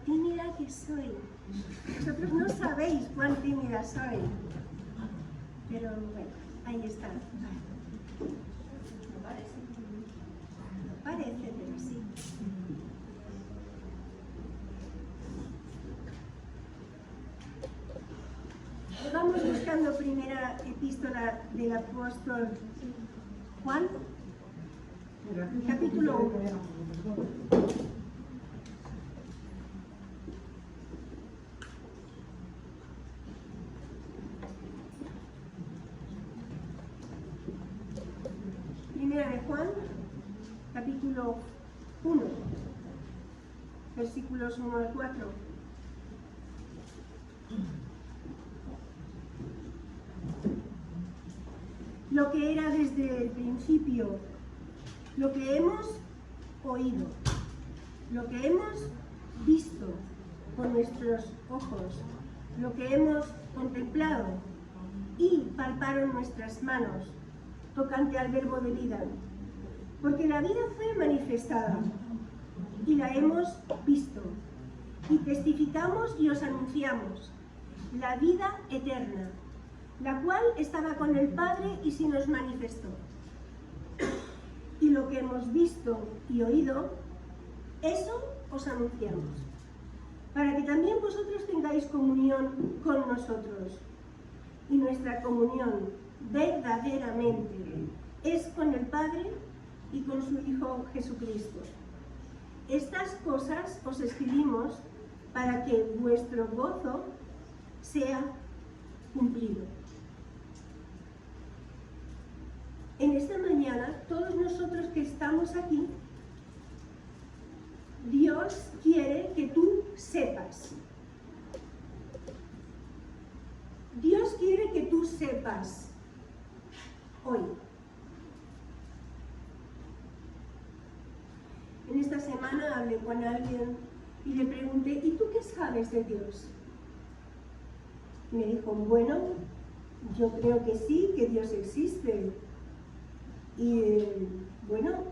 tímida que soy. Vosotros no sabéis cuán tímida soy. Pero bueno, ahí está. No parece, pero sí. Vamos buscando primera epístola del apóstol Juan, capítulo 1. Primera de Juan, capítulo 1, versículos 1 al 4. Lo que era desde el principio, lo que hemos oído, lo que hemos visto con nuestros ojos, lo que hemos contemplado y palparon nuestras manos tocante al verbo de vida, porque la vida fue manifestada y la hemos visto y testificamos y os anunciamos la vida eterna, la cual estaba con el Padre y se nos manifestó. Y lo que hemos visto y oído, eso os anunciamos, para que también vosotros tengáis comunión con nosotros. Y nuestra comunión verdaderamente es con el Padre y con su Hijo Jesucristo. Estas cosas os escribimos para que vuestro gozo sea cumplido. En esta mañana, todos nosotros que estamos aquí, Dios quiere que tú sepas. Dios quiere que tú sepas hoy. En esta semana hablé con alguien y le pregunté, ¿y tú qué sabes de Dios? Me dijo, bueno, yo creo que sí, que Dios existe. Y bueno,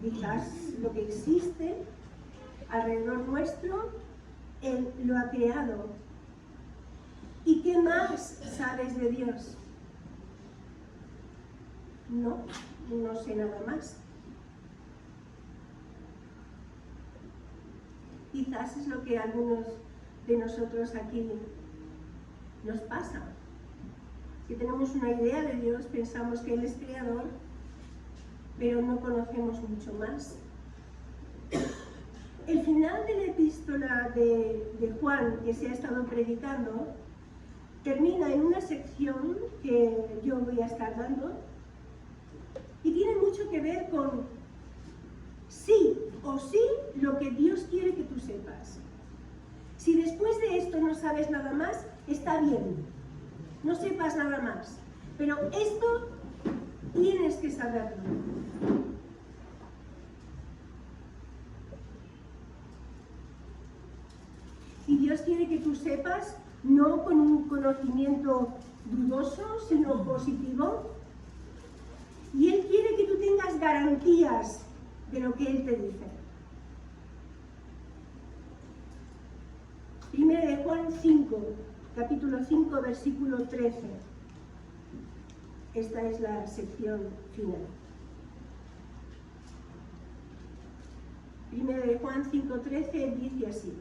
quizás lo que existe alrededor nuestro, Él lo ha creado. ¿Y qué más sabes de Dios? No sé nada más. Quizás es lo que a algunos de nosotros aquí nos pasa. Si tenemos una idea de Dios, pensamos que Él es creador, pero no conocemos mucho más. El final de la epístola de Juan, que se ha estado predicando, termina en una sección que yo voy a estar dando y tiene mucho que ver con sí o sí lo que Dios quiere que tú sepas. Si después de esto no sabes nada más, está bien, no sepas nada más, pero esto tienes que saberlo. Y Dios quiere que tú sepas, no con un conocimiento dudoso, sino positivo. Y Él quiere que tú tengas garantías de lo que Él te dice. Primera de Juan 5, capítulo 5, versículo 13. Esta es la sección final. Primera de Juan 5:13 dice así: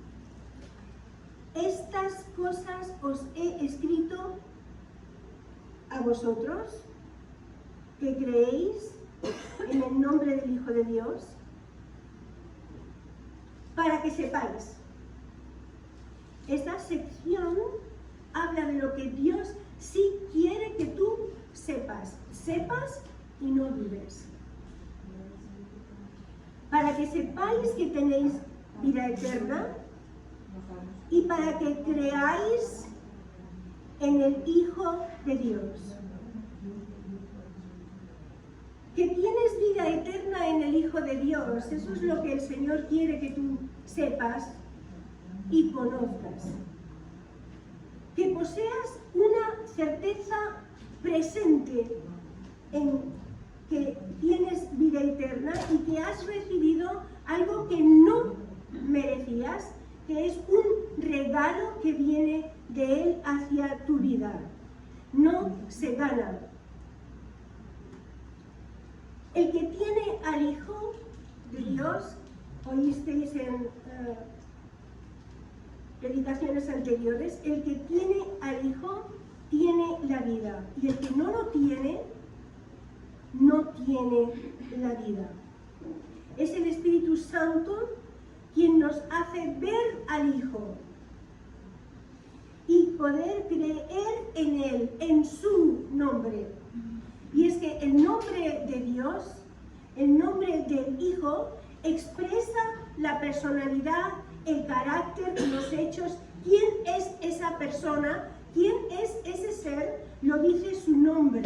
estas cosas os he escrito a vosotros que creéis en el nombre del Hijo de Dios, para que sepáis. Esta sección habla de lo que Dios sí quiere que tú sepas y no dudes. Para que sepáis que tenéis vida eterna y para que creáis en el Hijo de Dios. Que tienes vida eterna en el Hijo de Dios, eso es lo que el Señor quiere que tú sepas y conozcas. Que poseas una certeza presente en que tienes vida eterna y que has recibido algo que no merecías, que es un regalo que viene de Él hacia tu vida. No se gana. El que tiene al Hijo de Dios, oísteis en predicaciones anteriores, el que tiene al Hijo tiene la vida, y el que no lo tiene, no tiene la vida. Es el Espíritu Santo quien nos hace ver al Hijo y poder creer en Él, en su nombre. Y es que el nombre de Dios, el nombre del Hijo, expresa la personalidad, el carácter, los hechos. ¿Quién es esa persona? ¿Quién es ese ser? Lo dice su nombre.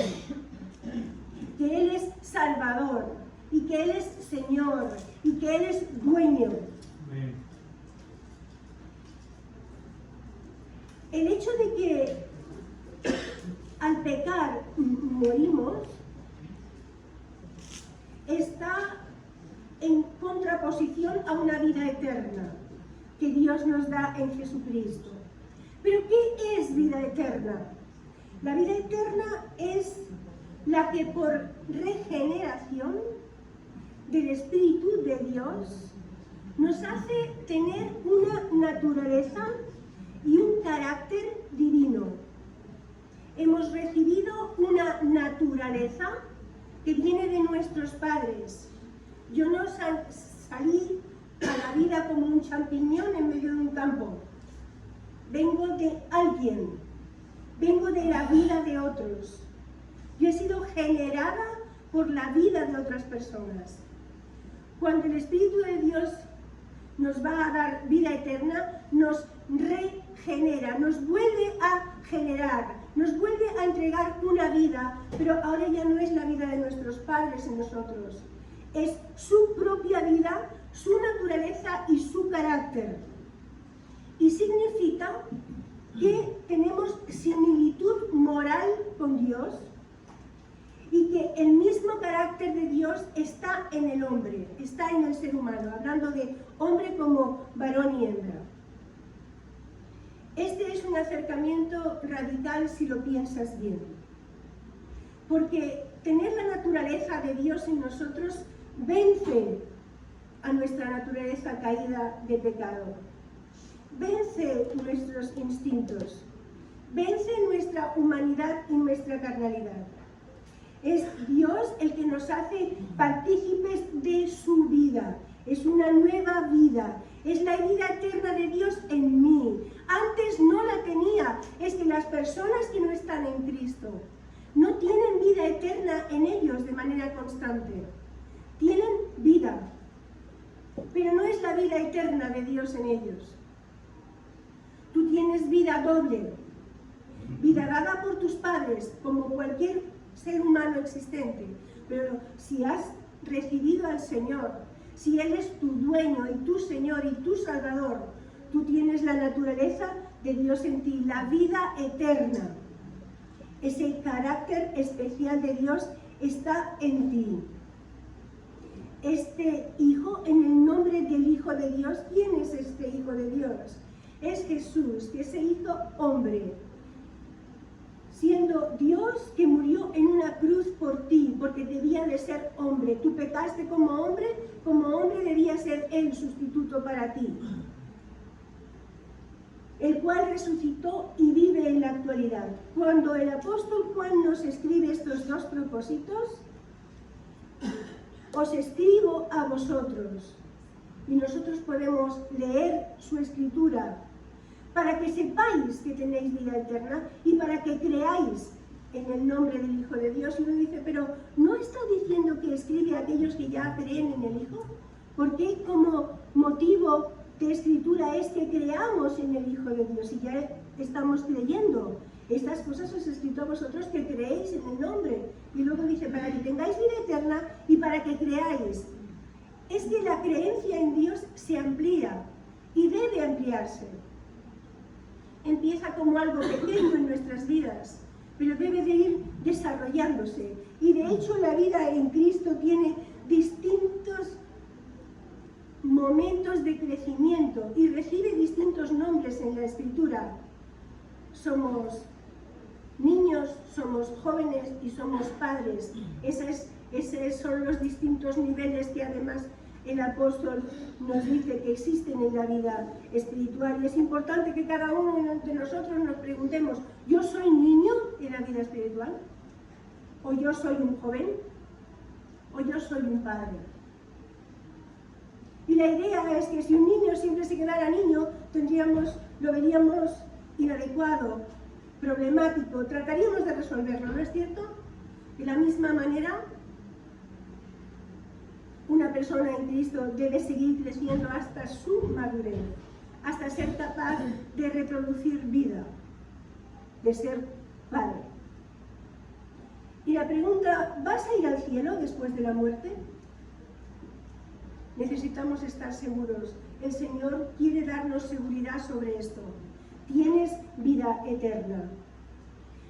Que Él es Salvador, y que Él es Señor, y que Él es dueño. Amén. El hecho de que al pecar morimos está en contraposición a una vida eterna que Dios nos da en Jesucristo. ¿Pero qué es vida eterna? La vida eterna es la que por regeneración del Espíritu de Dios nos hace tener una naturaleza y un carácter divino. Hemos recibido una naturaleza que viene de nuestros padres. Yo no salí a la vida como un champiñón en medio de un campo. Vengo de alguien, vengo de la vida de otros. Yo he sido generada por la vida de otras personas. Cuando el Espíritu de Dios nos va a dar vida eterna, nos regenera, nos vuelve a generar, nos vuelve a entregar una vida, pero ahora ya no es la vida de nuestros padres en nosotros, es su propia vida, su naturaleza y su carácter. Y significa que tenemos similitud moral con Dios y que el mismo carácter de Dios está en el hombre, está en el ser humano, hablando de hombre como varón y hembra. Este es un acercamiento radical si lo piensas bien, porque tener la naturaleza de Dios en nosotros vence a nuestra naturaleza caída de pecado, vence nuestros instintos, vence nuestra humanidad y nuestra carnalidad. Es Dios el que nos hace partícipes de su vida. Es una nueva vida. Es la vida eterna de Dios en mí. Antes no la tenía. Es que las personas que no están en Cristo no tienen vida eterna en ellos de manera constante. Tienen vida, pero no es la vida eterna de Dios en ellos. Tú tienes vida doble. Vida dada por tus padres, como cualquier ser humano existente, pero si has recibido al Señor, si Él es tu dueño y tu Señor y tu Salvador, tú tienes la naturaleza de Dios en ti, la vida eterna. Ese carácter especial de Dios está en ti. Este Hijo, en el nombre del Hijo de Dios, ¿quién es este Hijo de Dios? Es Jesús, que se hizo hombre, siendo Dios que murió en una cruz por ti, porque debía de ser hombre. Tú pecaste como hombre debía ser Él sustituto para ti. El cual resucitó y vive en la actualidad. Cuando el apóstol Juan nos escribe estos dos propósitos, os escribo a vosotros, y nosotros podemos leer su escritura, para que sepáis que tenéis vida eterna y para que creáis en el nombre del Hijo de Dios. Y uno dice, pero ¿no está diciendo que escribe a aquellos que ya creen en el Hijo? ¿Por qué como motivo de escritura es que creamos en el Hijo de Dios? Y ya estamos creyendo. Estas cosas os he escrito a vosotros que creéis en el nombre. Y luego dice, para que tengáis vida eterna y para que creáis. Es que la creencia en Dios se amplía y debe ampliarse. Empieza como algo pequeño en nuestras vidas, pero debe de ir desarrollándose. Y de hecho la vida en Cristo tiene distintos momentos de crecimiento y recibe distintos nombres en la Escritura. Somos niños, somos jóvenes y somos padres. Esos son los distintos niveles que además el apóstol nos dice que existen en la vida espiritual. Y es importante que cada uno de nosotros nos preguntemos, ¿yo soy niño en la vida espiritual? ¿O yo soy un joven? ¿O yo soy un padre? Y la idea es que si un niño siempre se quedara niño, lo veríamos inadecuado, problemático, trataríamos de resolverlo, ¿no es cierto? De la misma manera, una persona en Cristo debe seguir creciendo hasta su madurez, hasta ser capaz de reproducir vida, de ser padre. Y la pregunta, ¿vas a ir al cielo después de la muerte? Necesitamos estar seguros. El Señor quiere darnos seguridad sobre esto. Tienes vida eterna.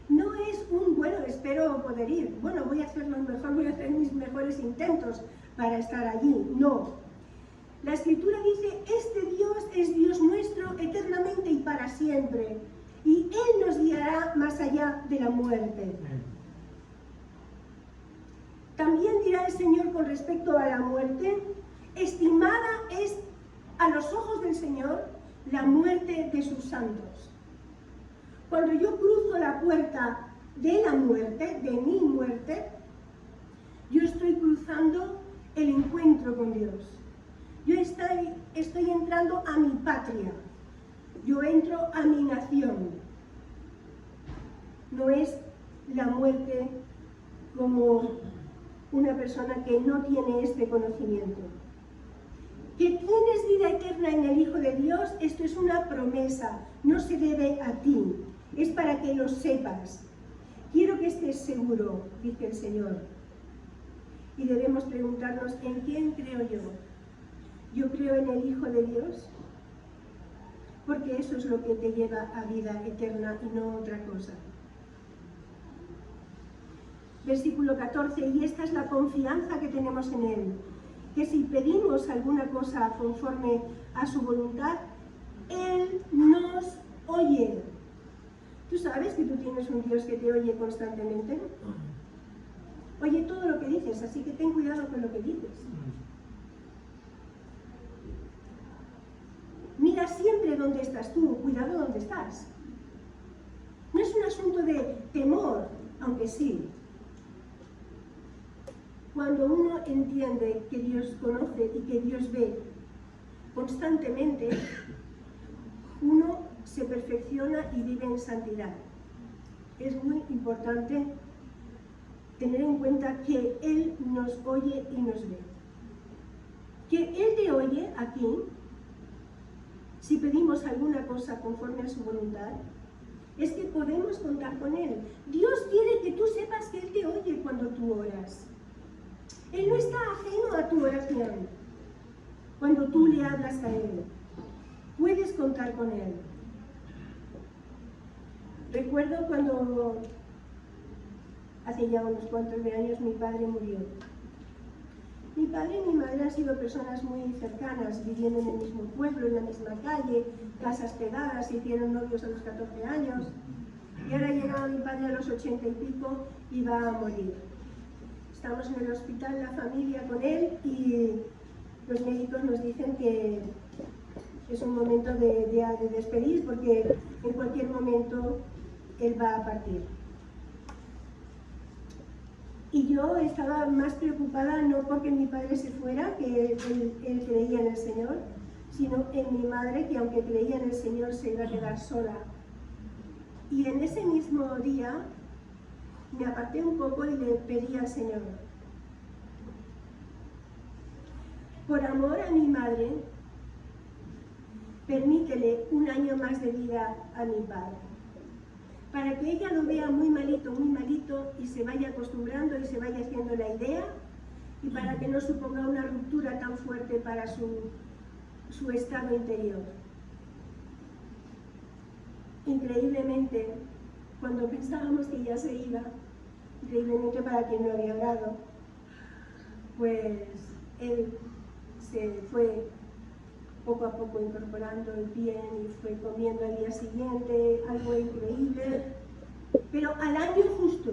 No es bueno, espero poder ir. Bueno, voy a hacer lo mejor, voy a hacer mis mejores intentos para estar allí. No. La Escritura dice, este Dios es Dios nuestro eternamente y para siempre. Y Él nos guiará más allá de la muerte. También dirá el Señor con respecto a la muerte, estimada es a los ojos del Señor la muerte de sus santos. Cuando yo cruzo la puerta de la muerte, de mi muerte, yo estoy cruzando el encuentro con Dios. Yo estoy entrando a mi patria. Yo entro a mi nación. No es la muerte como una persona que no tiene este conocimiento. Que tienes vida eterna en el Hijo de Dios, esto es una promesa, no se debe a ti, es para que lo sepas. Quiero que estés seguro, dice el Señor. Y debemos preguntarnos, ¿en quién creo yo? ¿Yo creo en el Hijo de Dios? Porque eso es lo que te lleva a vida eterna y no otra cosa. Versículo 14, y esta es la confianza que tenemos en Él, que si pedimos alguna cosa conforme a su voluntad, Él nos oye. ¿Tú sabes que tú tienes un Dios que te oye constantemente? Oye todo lo que dices, así que ten cuidado con lo que dices. Mira siempre dónde estás tú, cuidado dónde estás. No es un asunto de temor, aunque sí. Cuando uno entiende que Dios conoce y que Dios ve constantemente, uno se perfecciona y vive en santidad. Es muy importante tener en cuenta que Él nos oye y nos ve. Que Él te oye aquí, si pedimos alguna cosa conforme a su voluntad, es que podemos contar con Él. Dios quiere que tú sepas que Él te oye cuando tú oras. Él no está ajeno a tu oración. Cuando tú le hablas a Él, puedes contar con Él. Recuerdo cuando hace ya unos cuantos de años mi padre murió. Mi padre y mi madre han sido personas muy cercanas, viviendo en el mismo pueblo, en la misma calle, casas pegadas, se hicieron novios a los 14 años. Y ahora llegaba mi padre a los 80 y pico y va a morir. Estamos en el hospital, la familia con él, y los médicos nos dicen que es un momento de despedir, porque en cualquier momento él va a partir. Y yo estaba más preocupada no porque mi padre se fuera, que él creía en el Señor, sino en mi madre, que aunque creía en el Señor se iba a quedar sola. Y en ese mismo día me aparté un poco y le pedí al Señor, por amor a mi madre, permítele un año más de vida a mi padre, para que ella lo vea muy malito, y se vaya acostumbrando y se vaya haciendo la idea, y para que no suponga una ruptura tan fuerte para su estado interior. Increíblemente, cuando pensábamos que ya se iba, increíblemente para quien no había orado, pues él se fue poco a poco incorporando el bien y fue comiendo al día siguiente, algo increíble. Pero al año justo,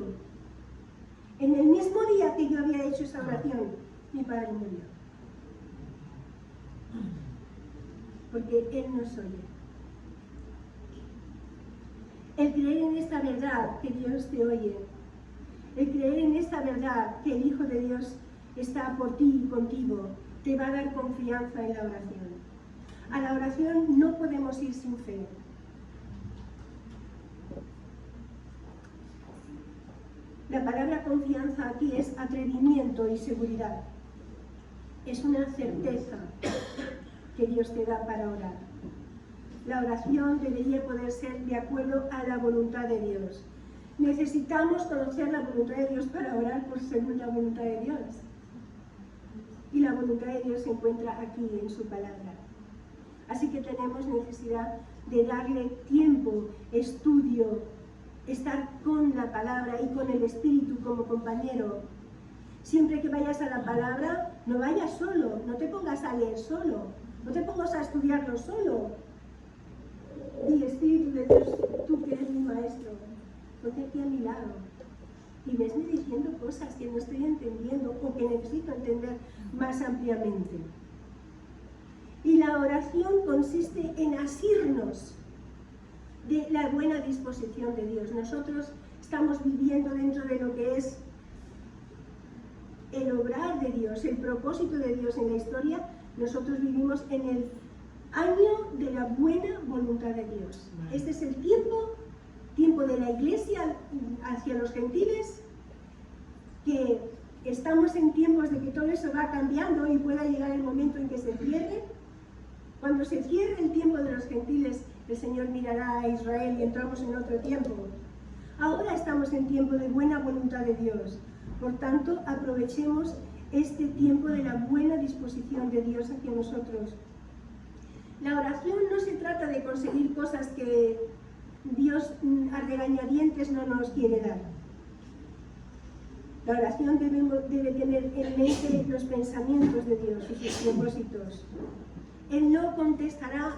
en el mismo día que yo había hecho esa oración, mi padre murió. Porque Él nos oye. El creer en esta verdad que Dios te oye, el creer en esta verdad que el Hijo de Dios está por ti y contigo, te va a dar confianza en la oración. A la oración no podemos ir sin fe. La palabra confianza aquí es atrevimiento y seguridad. Es una certeza que Dios te da para orar. La oración debería poder ser de acuerdo a la voluntad de Dios. Necesitamos conocer la voluntad de Dios para orar por según la voluntad de Dios. Y la voluntad de Dios se encuentra aquí en su palabra. Así que tenemos necesidad de darle tiempo, estudio, estar con la palabra y con el Espíritu como compañero. Siempre que vayas a la palabra, no vayas solo, no te pongas a leer solo, no te pongas a estudiarlo solo. Di, Espíritu de Dios, tú que eres mi maestro, ponte aquí a mi lado y vesme diciendo cosas que no estoy entendiendo o que necesito entender más ampliamente. Y la oración consiste en asirnos de la buena disposición de Dios. Nosotros estamos viviendo dentro de lo que es el obrar de Dios, el propósito de Dios en la historia. Nosotros vivimos en el año de la buena voluntad de Dios. Este es el tiempo de la Iglesia hacia los gentiles, que estamos en tiempos de que todo eso va cambiando y pueda llegar el momento en que se cierre. Cuando se cierre el tiempo de los gentiles, el Señor mirará a Israel y entramos en otro tiempo. Ahora estamos en tiempo de buena voluntad de Dios. Por tanto, aprovechemos este tiempo de la buena disposición de Dios hacia nosotros. La oración no se trata de conseguir cosas que Dios a regañadientes no nos quiere dar. La oración debe tener en mente los pensamientos de Dios y sus propósitos. Él no contestará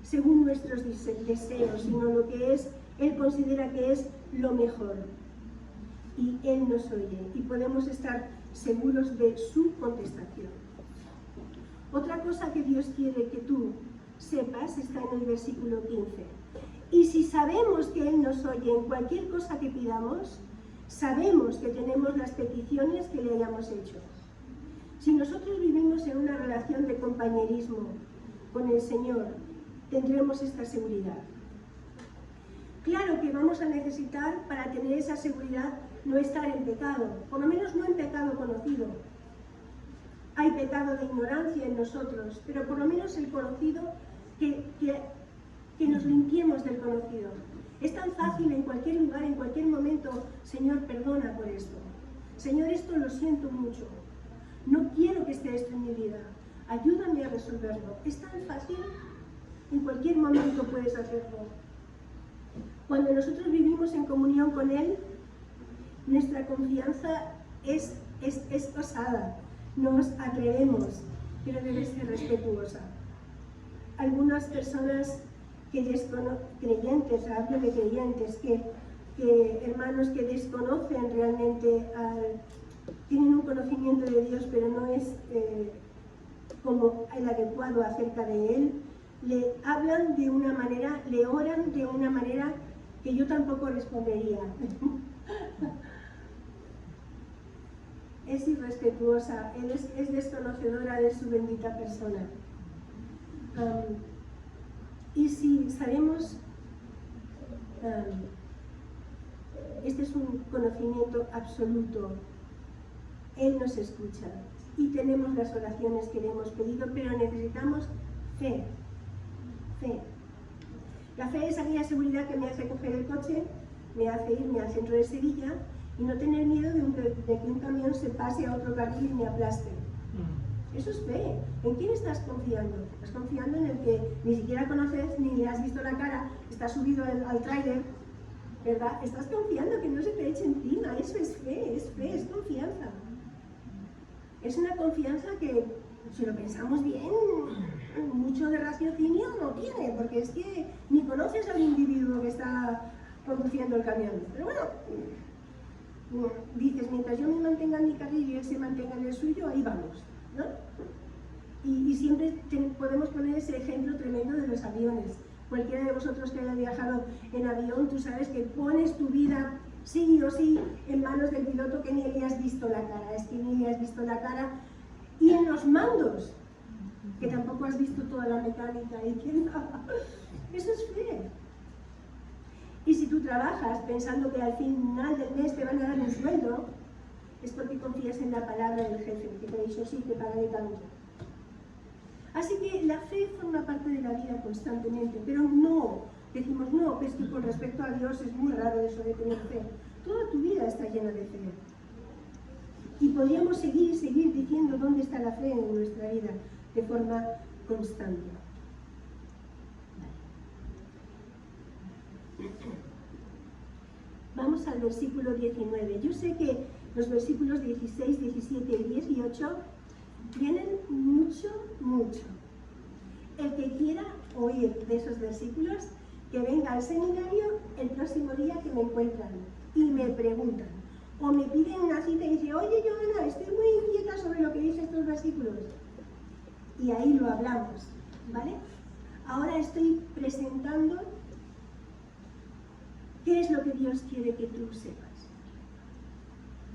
según nuestros deseos, sino lo que Él considera que es lo mejor. Y Él nos oye y podemos estar seguros de su contestación. Otra cosa que Dios quiere que tú sepas está en el versículo 15. Y si sabemos que Él nos oye en cualquier cosa que pidamos, sabemos que tenemos las peticiones que le hayamos hecho. Si nosotros vivimos en una relación de compañerismo con el Señor, tendremos esta seguridad. Claro que vamos a necesitar, para tener esa seguridad, no estar en pecado, por lo menos no en pecado conocido. Hay pecado de ignorancia en nosotros, pero por lo menos el conocido, que nos limpiemos del conocido. Es tan fácil en cualquier lugar, en cualquier momento: Señor, perdona por esto. Señor, esto lo siento mucho. No quiero que esté esto en mi vida. Ayúdame a resolverlo. Es tan fácil, en cualquier momento puedes hacerlo. Cuando nosotros vivimos en comunión con Él, nuestra confianza es osada. Nos atrevemos, pero debe ser respetuosa. Algunas personas creyentes, hablo de creyentes, hermanos que desconocen realmente, tienen un conocimiento de Dios, pero no es como el adecuado acerca de Él, le hablan de una manera, le oran de una manera que yo tampoco respondería. Es irrespetuosa, es desconocedora de su bendita persona. Y si sabemos, este es un conocimiento absoluto, Él nos escucha y tenemos las oraciones que le hemos pedido, pero necesitamos fe. La fe es aquella seguridad que me hace coger el coche, me hace irme al centro de Sevilla y no tener miedo de que un camión se pase a otro carril y me aplaste. Eso es fe. ¿En quién estás confiando? Estás confiando en el que ni siquiera conoces ni le has visto la cara, está subido al tráiler, ¿verdad? Estás confiando que no se te eche encima. Eso es fe, es confianza. Es una confianza que, si lo pensamos bien, mucho de raciocinio no tiene, porque es que ni conoces al individuo que está conduciendo el camión. Pero bueno, dices, mientras yo me mantenga en mi carril y él se mantenga en el suyo, ahí vamos, ¿no? Y siempre podemos poner ese ejemplo tremendo de los aviones. Cualquiera de vosotros que haya viajado en avión, tú sabes que pones tu vida sí o sí en manos del piloto, que ni le has visto la cara, es que ni le has visto la cara, y en los mandos, que tampoco has visto toda la mecánica y que eso es fe. Y si tú trabajas pensando que al final del mes te van a dar un sueldo, es porque confías en la palabra del jefe, que te ha dicho sí, te pagaré tanto. Así que la fe forma parte de la vida constantemente, pero no, decimos no, pues que con respecto a Dios es muy raro eso de tener fe. Toda tu vida está llena de fe. Y podríamos seguir diciendo dónde está la fe en nuestra vida de forma constante. Vamos al versículo 19. Yo sé que los versículos 16, 17 y 18 vienen mucho. El que quiera oír de esos versículos, que venga al seminario el próximo día que me encuentran y me preguntan. O me piden una cita y dicen, oye, Joana, estoy muy inquieta sobre lo que dicen estos versículos. Y ahí lo hablamos, ¿vale? Ahora estoy presentando qué es lo que Dios quiere que tú sepas.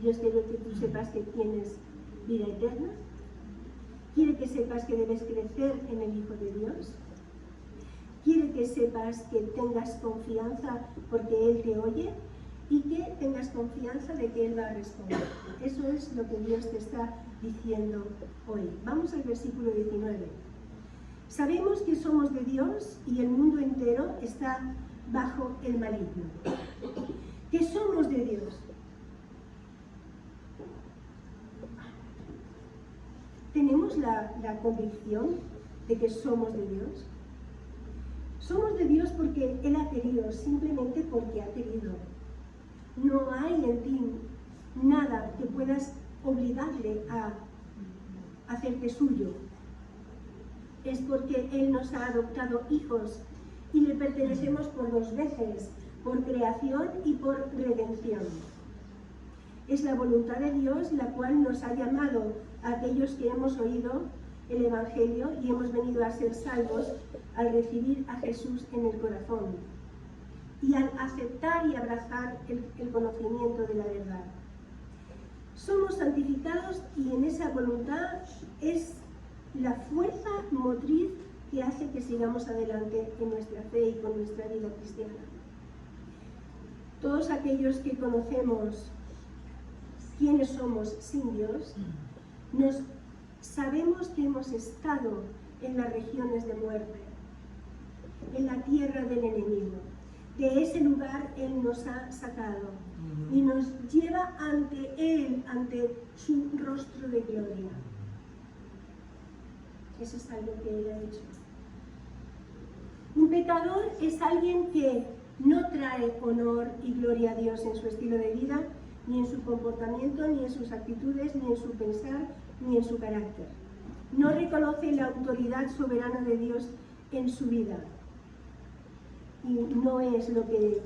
Dios quiere que tú sepas que tienes vida eterna. Quiere que sepas que debes crecer en el Hijo de Dios. Quiere que sepas que tengas confianza porque Él te oye y que tengas confianza de que Él va a responder. Eso es lo que Dios te está diciendo hoy. Vamos al versículo 19. Sabemos que somos de Dios y el mundo entero está bajo el maligno. Que somos de Dios. ¿Tenemos la convicción de que somos de Dios? Somos de Dios porque Él ha querido, simplemente porque ha querido. No hay en ti nada que puedas obligarle a hacerte suyo. Es porque Él nos ha adoptado hijos y le pertenecemos por dos veces, por creación y por redención. Es la voluntad de Dios la cual nos ha llamado a aquellos que hemos oído el Evangelio y hemos venido a ser salvos al recibir a Jesús en el corazón y al aceptar y abrazar el conocimiento de la verdad. Somos santificados y en esa voluntad es la fuerza motriz que hace que sigamos adelante en nuestra fe y con nuestra vida cristiana. Todos aquellos que conocemos quiénes somos sin Dios, sabemos que hemos estado en las regiones de muerte, en la tierra del enemigo. De ese lugar Él nos ha sacado y nos lleva ante Él, ante su rostro de gloria. Eso es algo que Él ha hecho. Un pecador es alguien que no trae honor y gloria a Dios en su estilo de vida, ni en su comportamiento, ni en sus actitudes, ni en su pensar, ni en su carácter. No reconoce la autoridad soberana de Dios en su vida. Y no es lo que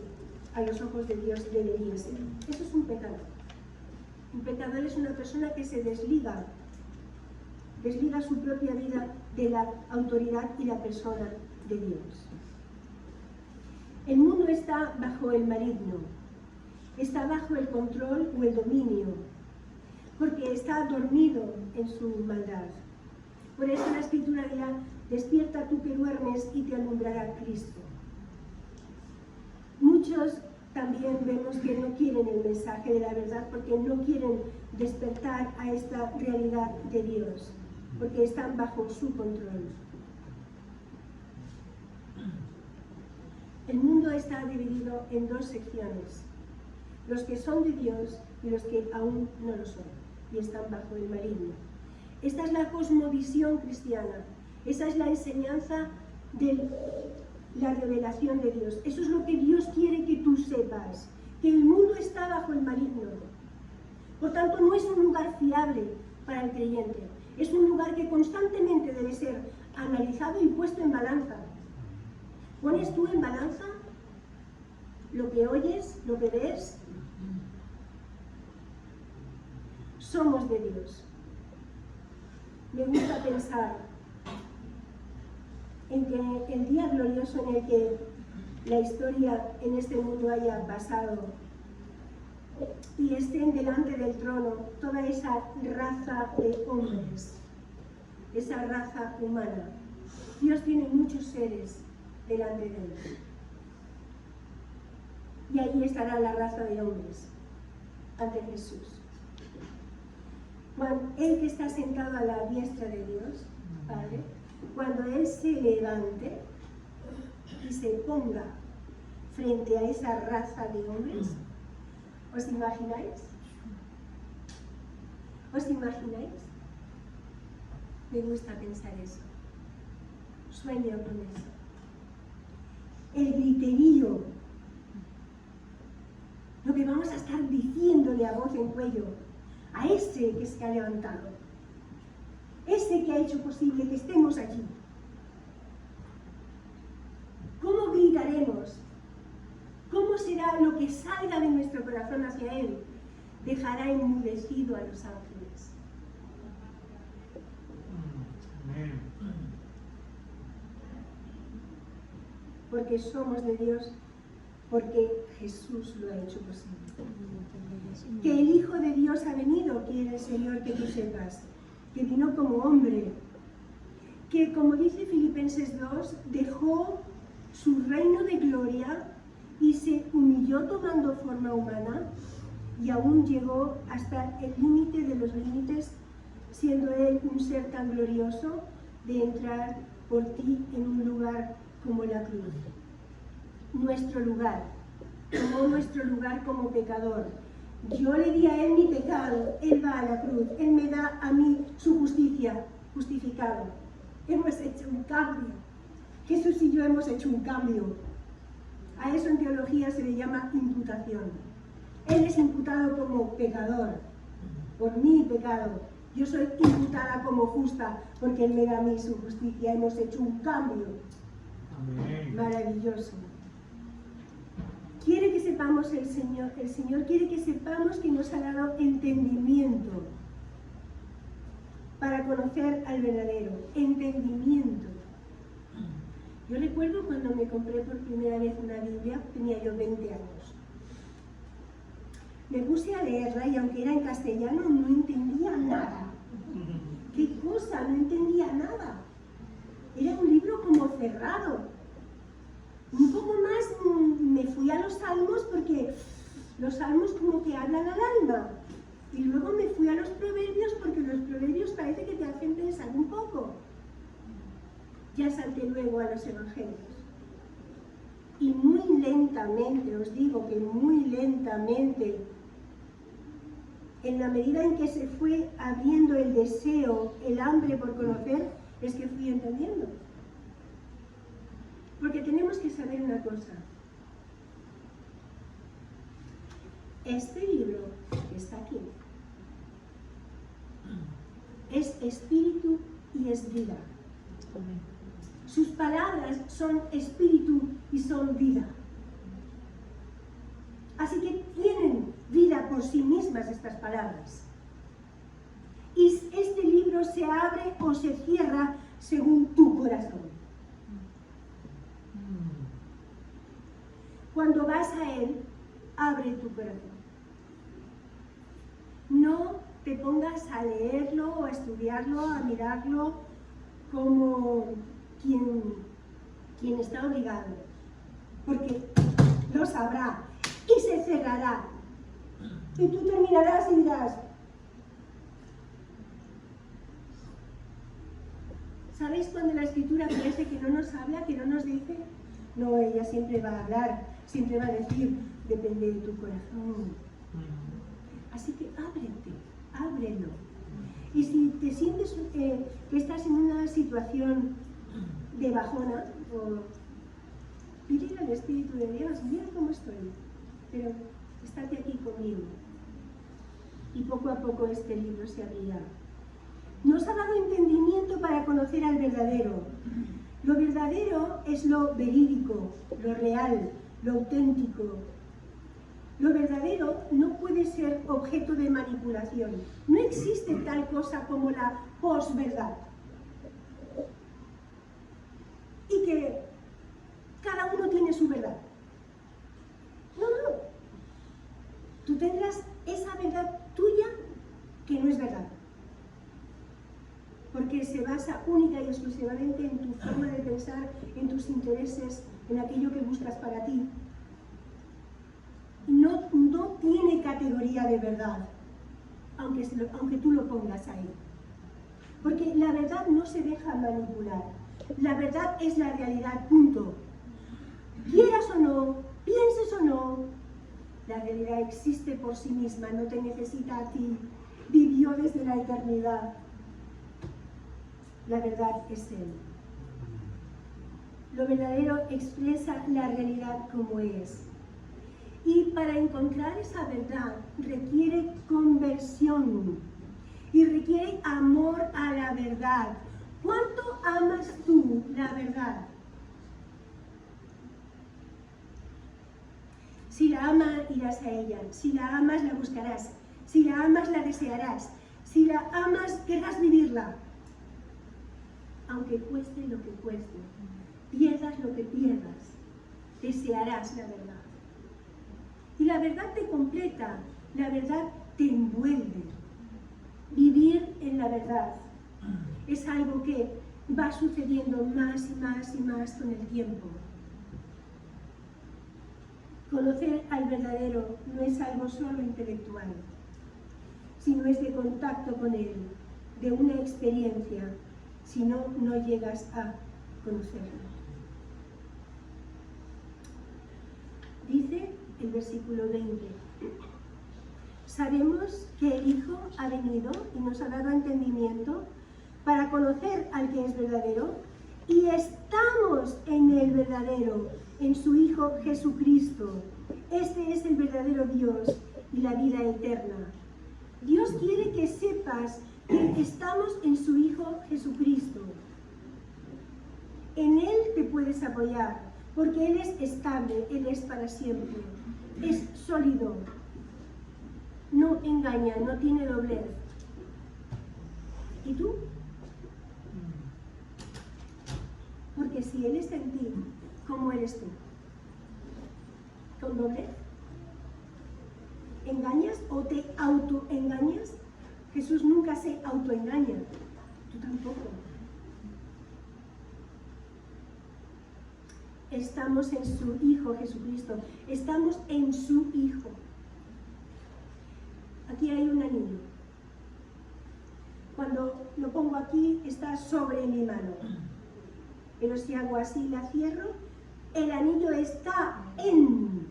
a los ojos de Dios debería ser. Eso es un pecador. Un pecador es una persona que se desliga su propia vida de la autoridad y la persona de Dios. El mundo está bajo el maligno, está bajo el control o el dominio, porque está dormido en su maldad. Por eso la Escritura dirá, despierta tú que duermes y te alumbrará Cristo. Muchos también vemos que no quieren el mensaje de la verdad porque no quieren despertar a esta realidad de Dios, porque están bajo su control. El mundo está dividido en dos secciones, los que son de Dios y los que aún no lo son, y están bajo el maligno. Esta es la cosmovisión cristiana, esa es la enseñanza de la revelación de Dios. Eso es lo que Dios quiere que tú sepas, que el mundo está bajo el maligno. Por tanto, no es un lugar fiable para el creyente, es un lugar que constantemente debe ser analizado y puesto en balanza. ¿Pones tú en balanza lo que oyes, lo que ves? Somos de Dios. Me gusta pensar en que el día glorioso en el que la historia en este mundo haya pasado y estén delante del trono toda esa raza de hombres, esa raza humana. Dios tiene muchos seres delante de él. Y ahí estará la raza de hombres ante Jesús. Cuando Él que está sentado a la diestra de Dios, Padre, cuando Él se levante y se ponga frente a esa raza de hombres, ¿os imagináis? ¿Os imagináis? Me gusta pensar eso. Sueño con eso. El griterío, lo que vamos a estar diciéndole a voz en cuello a ese que se ha levantado, ese que ha hecho posible que estemos allí. ¿Cómo gritaremos? ¿Cómo será lo que salga de nuestro corazón hacia Él? Dejará enmudecido a los ángeles. Porque somos de Dios, porque Jesús lo ha hecho posible. Que el Hijo de Dios ha venido, quiere el Señor que tú sepas, que vino como hombre, que como dice Filipenses 2, dejó su reino de gloria y se humilló tomando forma humana y aún llegó hasta el límite de los límites, siendo Él un ser tan glorioso, de entrar por ti en un lugar como la cruz. Nuestro lugar, tomó nuestro lugar como pecador. Yo le di a Él mi pecado, Él va a la cruz, Él me da a mí su justicia, justificado. Hemos hecho un cambio. Jesús y yo hemos hecho un cambio. A eso en teología se le llama imputación. Él es imputado como pecador, por mi pecado. Yo soy imputada como justa, porque Él me da a mí su justicia. Hemos hecho un cambio. Amén. Maravilloso. Quiere que sepamos el Señor quiere que sepamos que nos ha dado entendimiento para conocer al verdadero, entendimiento. Yo recuerdo cuando me compré por primera vez una Biblia, tenía yo 20 años. Me puse a leerla y aunque era en castellano no entendía nada. ¿Qué cosa? No entendía nada. Era un libro como cerrado. Un poco más me fui a los salmos porque los salmos como que hablan al alma. Y luego me fui a los proverbios porque los proverbios parece que te hacen pensar un poco. Ya salté luego a los evangelios. Y muy lentamente, os digo que muy lentamente, en la medida en que se fue abriendo el deseo, el hambre por conocer, es que fui entendiendo. Porque tenemos que saber una cosa. Este libro que está aquí es espíritu y es vida. Sus palabras son espíritu y son vida. Así que tienen vida por sí mismas estas palabras. Y este libro se abre o se cierra según tu corazón. Cuando vas a Él, abre tu corazón. No te pongas a leerlo o a estudiarlo, a mirarlo como quien está obligado. Porque lo sabrá y se cerrará. Y tú terminarás y dirás, ¿sabéis cuando la Escritura parece que no nos habla, que no nos dice? No, ella siempre va a hablar, siempre va a decir, depende de tu corazón. Así que ábrelo. Y si te sientes que estás en una situación de bajona, pide al Espíritu de Dios, mira cómo estoy, pero estate aquí conmigo. Y poco a poco este libro se abrirá. Nos ha dado entendimiento para conocer al verdadero. Lo verdadero es lo verídico, lo real, lo auténtico. Lo verdadero no puede ser objeto de manipulación. No existe tal cosa como la posverdad. Y que cada uno tiene su verdad. No. Tú tendrás esa verdad tuya que no es verdad. Porque se basa única y exclusivamente en tu forma de pensar, en tus intereses, en aquello que buscas para ti. No tiene categoría de verdad, aunque tú lo pongas ahí. Porque la verdad no se deja manipular. La verdad es la realidad, punto. Quieras o no, pienses o no, la realidad existe por sí misma, no te necesita a ti. Vivió desde la eternidad. La verdad es Él. Lo verdadero expresa la realidad como es. Y para encontrar esa verdad requiere conversión y requiere amor a la verdad. ¿Cuánto amas tú la verdad? Si la amas, irás a ella. Si la amas, la buscarás. Si la amas, la desearás. Si la amas, querrás vivirla. Aunque cueste lo que cueste, pierdas lo que pierdas, desearás la verdad. Y la verdad te completa, la verdad te envuelve. Vivir en la verdad es algo que va sucediendo más y más y más con el tiempo. Conocer al verdadero no es algo solo intelectual, sino es de contacto con él, de una experiencia, si no, no llegas a conocerlo. Dice el versículo 20, sabemos que el Hijo ha venido y nos ha dado entendimiento para conocer al que es verdadero, y estamos en el verdadero, en su Hijo Jesucristo. Este es el verdadero Dios y la vida eterna. Dios quiere que sepas que estamos en su Hijo Jesucristo. En Él te puedes apoyar, porque Él es estable, Él es para siempre. Es sólido, no engaña, no tiene doblez. ¿Y tú? Porque si Él está en ti, ¿cómo eres tú? ¿Con doblez? ¿Engañas o te autoengañas? Jesús nunca se autoengaña, tú tampoco. Estamos en su Hijo Jesucristo, estamos en su Hijo. Aquí hay un anillo. Cuando lo pongo aquí, está sobre mi mano. Pero si hago así, la cierro, el anillo está en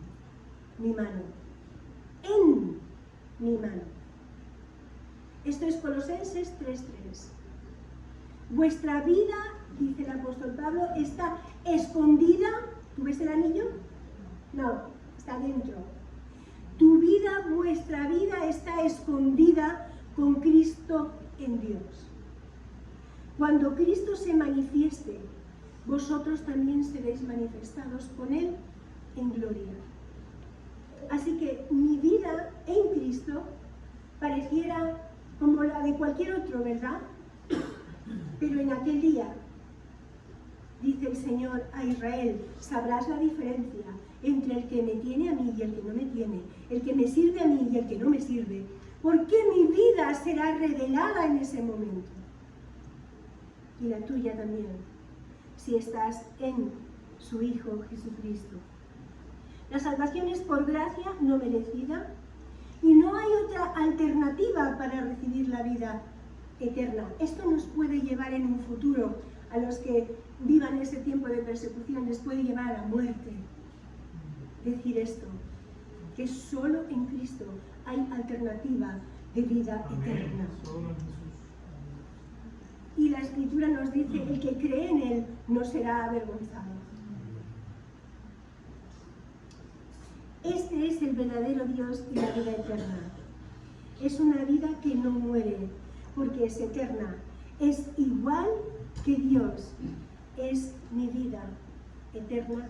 mi mano. En mi mano. Esto es Colosenses 3:3. Vuestra vida, dice el apóstol Pablo, está escondida. ¿Tú ves el anillo? No, está dentro. Tu vida, vuestra vida está escondida con Cristo en Dios. Cuando Cristo se manifieste, vosotros también seréis manifestados con Él en gloria. Así que mi vida en Cristo pareciera como la de cualquier otro, ¿verdad? Pero en aquel día, dice el Señor a Israel, sabrás la diferencia entre el que me tiene a mí y el que no me tiene, el que me sirve a mí y el que no me sirve, porque mi vida será revelada en ese momento. Y la tuya también, si estás en su Hijo Jesucristo. La salvación es por gracia no merecida y no hay otra alternativa para recibir la vida eterna. Esto nos puede llevar en un futuro, a los que vivan ese tiempo de persecución, les puede llevar a la muerte. Decir esto, que solo en Cristo hay alternativa de vida eterna. Y la Escritura nos dice, el que cree en Él no será avergonzado. Este es el verdadero Dios y la vida eterna. Es una vida que no muere, porque es eterna. Es igual que Dios. Es mi vida eterna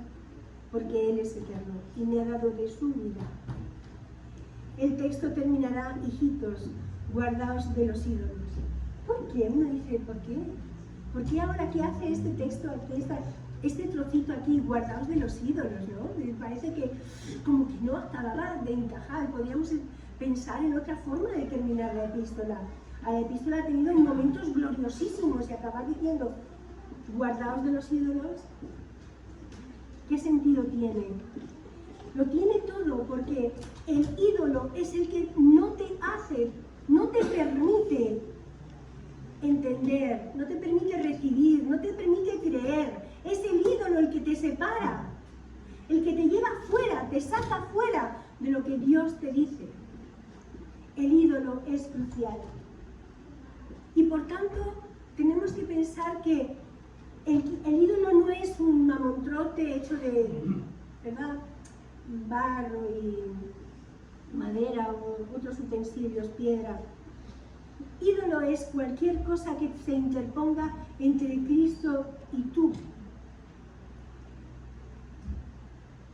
porque Él es eterno y me ha dado de su vida. El texto terminará: hijitos, guardaos de los ídolos. ¿Por qué? Uno dice, ¿por qué? ¿Por qué ahora qué hace este texto aquí, este trocito aquí, guardaos de los ídolos, ¿no? Me parece que como que no acababa de encajar. Podríamos pensar en otra forma de terminar la epístola. La epístola ha tenido momentos gloriosísimos y acabar diciendo, guardaos de los ídolos. ¿Qué sentido tiene? Lo tiene todo, porque el ídolo es el que no te hace, no te permite entender, no te permite recibir, no te permite creer. Es el ídolo el que te separa, el que te lleva fuera, te saca fuera de lo que Dios te dice. El ídolo es crucial. Y por tanto, tenemos que pensar que el ídolo no es un mamontrote hecho de, ¿verdad?, barro y madera o otros utensilios, piedra. Ídolo es cualquier cosa que se interponga entre Cristo y tú.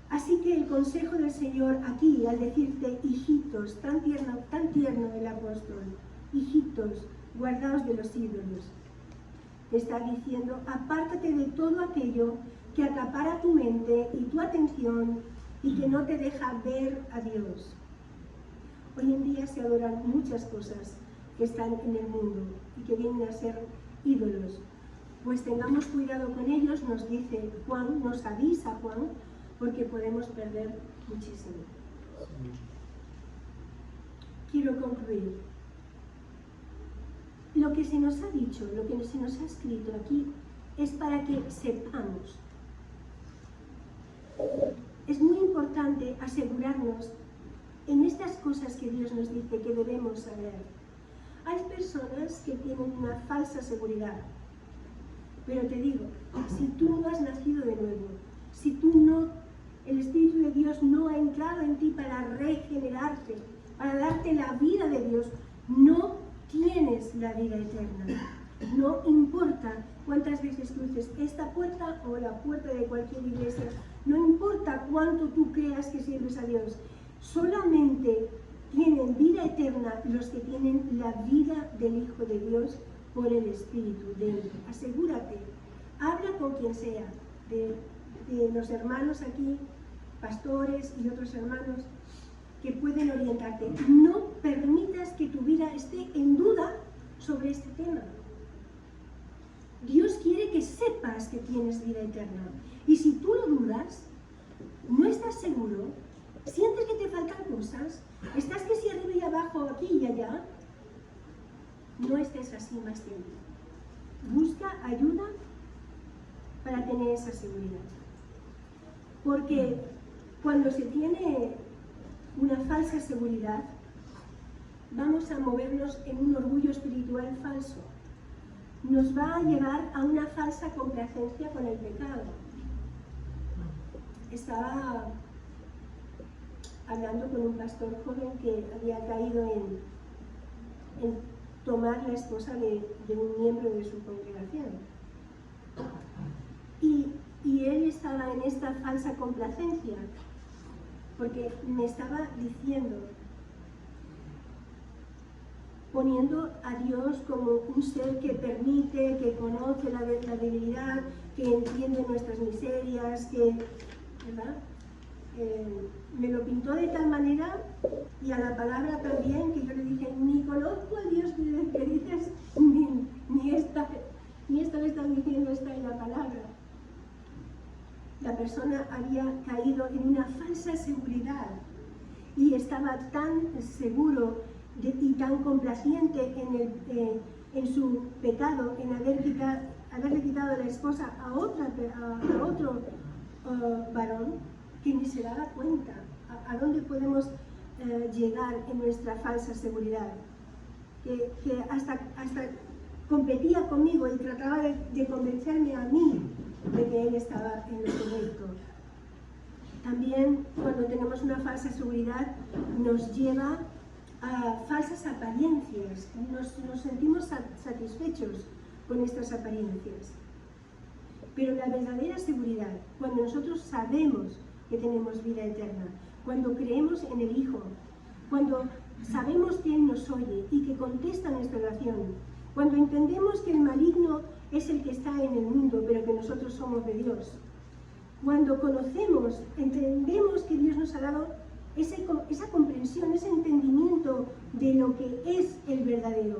Así que el consejo del Señor aquí, al decirte hijitos, tan tierno el apóstol, hijitos, guardaos de los ídolos, te está diciendo, apártate de todo aquello que acapara tu mente y tu atención y que no te deja ver a Dios. Hoy en día se adoran muchas cosas que están en el mundo y que vienen a ser ídolos. Pues tengamos cuidado con ellos, nos dice Juan, nos avisa Juan, porque podemos perder muchísimo. Quiero concluir. Lo que se nos ha dicho, lo que se nos ha escrito aquí, es para que sepamos. Es muy importante asegurarnos en estas cosas que Dios nos dice que debemos saber. Hay personas que tienen una falsa seguridad, pero te digo, si tú no has nacido de nuevo, si tú no, el Espíritu de Dios no ha entrado en ti para regenerarte, para darte la vida de Dios, no tienes la vida eterna. No importa cuántas veces cruces esta puerta o la puerta de cualquier iglesia, no importa cuánto tú creas que sirves a Dios, solamente tienen vida eterna los que tienen la vida del Hijo de Dios por el Espíritu dentro. Asegúrate, habla con quien sea, de los hermanos aquí, pastores y otros hermanos que pueden orientarte. No permitas que tu vida esté en duda sobre este tema. Dios quiere que sepas que tienes vida eterna. Y si tú lo dudas, no estás seguro, sientes que te faltan cosas, estás que si arriba y abajo, aquí y allá, no estés así más tiempo. Busca ayuda para tener esa seguridad. Porque cuando se tiene una falsa seguridad, vamos a movernos en un orgullo espiritual falso. Nos va a llevar a una falsa complacencia con el pecado. Estaba hablando con un pastor joven que había caído en tomar la esposa de un miembro de su congregación. Y él estaba en esta falsa complacencia, porque me estaba diciendo, poniendo a Dios como un ser que permite, que conoce la debilidad, que entiende nuestras miserias, que, ¿verdad? Me lo pintó de tal manera, y a la palabra también, que yo le dije, ni conozco a Dios que dices, ni esto que están diciendo está en la palabra. La persona había caído en una falsa seguridad y estaba tan seguro y tan complaciente en su pecado, en haberle quitado la esposa a otro varón, que ni se daba cuenta a dónde podemos llegar en nuestra falsa seguridad, que hasta competía conmigo y trataba de convencerme a mí de que él estaba en lo correcto. También cuando tenemos una falsa seguridad nos lleva a falsas apariencias, nos sentimos satisfechos con estas apariencias. Pero la verdadera seguridad, cuando nosotros sabemos que tenemos vida eterna, cuando creemos en el Hijo, cuando sabemos que Él nos oye y que contesta nuestra oración, cuando entendemos que el maligno es el que está en el mundo, pero que nosotros somos de Dios, cuando conocemos, entendemos que Dios nos ha dado esa comprensión, ese entendimiento de lo que es el verdadero,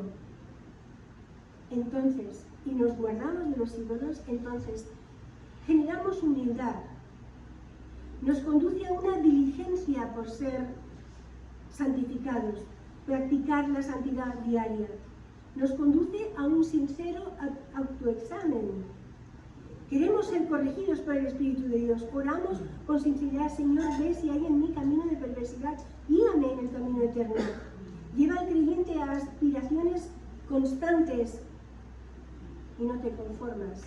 entonces, y nos guardamos de los ídolos, entonces generamos humildad, nos conduce a una diligencia por ser santificados, practicar la santidad diaria, nos conduce a un sincero autoexamen. Queremos ser corregidos por el Espíritu de Dios, oramos con sinceridad: Señor, ve si hay en mí camino de perversidad, guíame en el camino eterno. Lleva al creyente a aspiraciones constantes y no te conformas.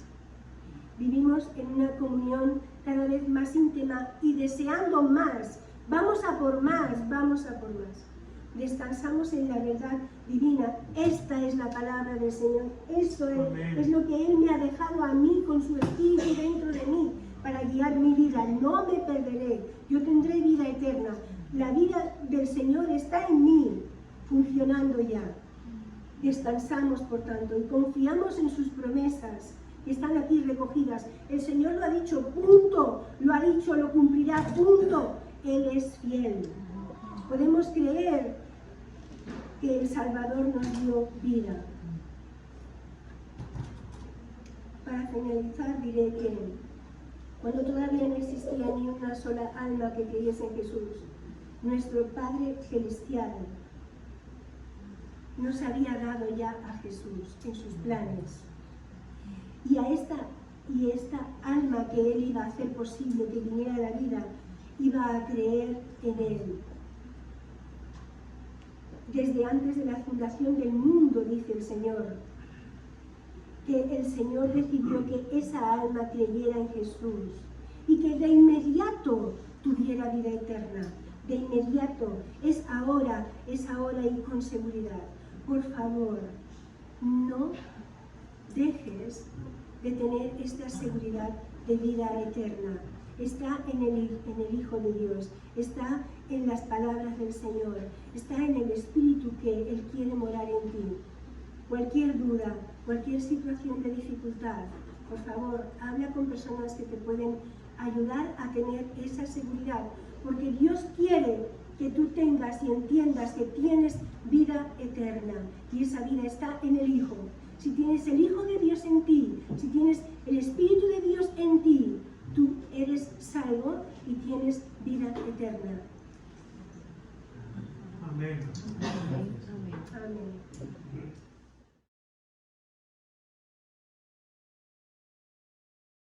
Vivimos en una comunión cada vez más íntima y deseando más. Vamos a por más, vamos a por más. Descansamos en la verdad divina. Esta es la palabra del Señor. Eso es lo que Él me ha dejado a mí con su Espíritu dentro de mí para guiar mi vida. No me perderé. Yo tendré vida eterna. La vida del Señor está en mí, funcionando ya. Descansamos, por tanto, y confiamos en sus promesas que están aquí recogidas. El Señor lo ha dicho, punto. Lo ha dicho, lo cumplirá, punto. Él es fiel. Podemos creer que el Salvador nos dio vida. Para finalizar diré que cuando todavía no existía ni una sola alma que creyese en Jesús, nuestro Padre Celestial nos había dado ya a Jesús en sus planes. Y esta alma que Él iba a hacer posible que viniera a la vida, iba a creer en Él. Desde antes de la fundación del mundo, dice el Señor, que el Señor decidió que esa alma creyera en Jesús y que de inmediato tuviera vida eterna. De inmediato, es ahora y con seguridad. Por favor, no dejes de tener esta seguridad de vida eterna. Está en el Hijo de Dios, está en las palabras del Señor, está en el Espíritu que Él quiere morar en ti. Cualquier duda, cualquier situación de dificultad, por favor, habla con personas que te pueden ayudar a tener esa seguridad, porque Dios quiere que tú tengas y entiendas que tienes vida eterna, y esa vida está en el Hijo. Si tienes el Hijo de Dios en ti, si tienes el Espíritu de Dios en ti, tú eres salvo y tienes vida eterna. Amén. Amén.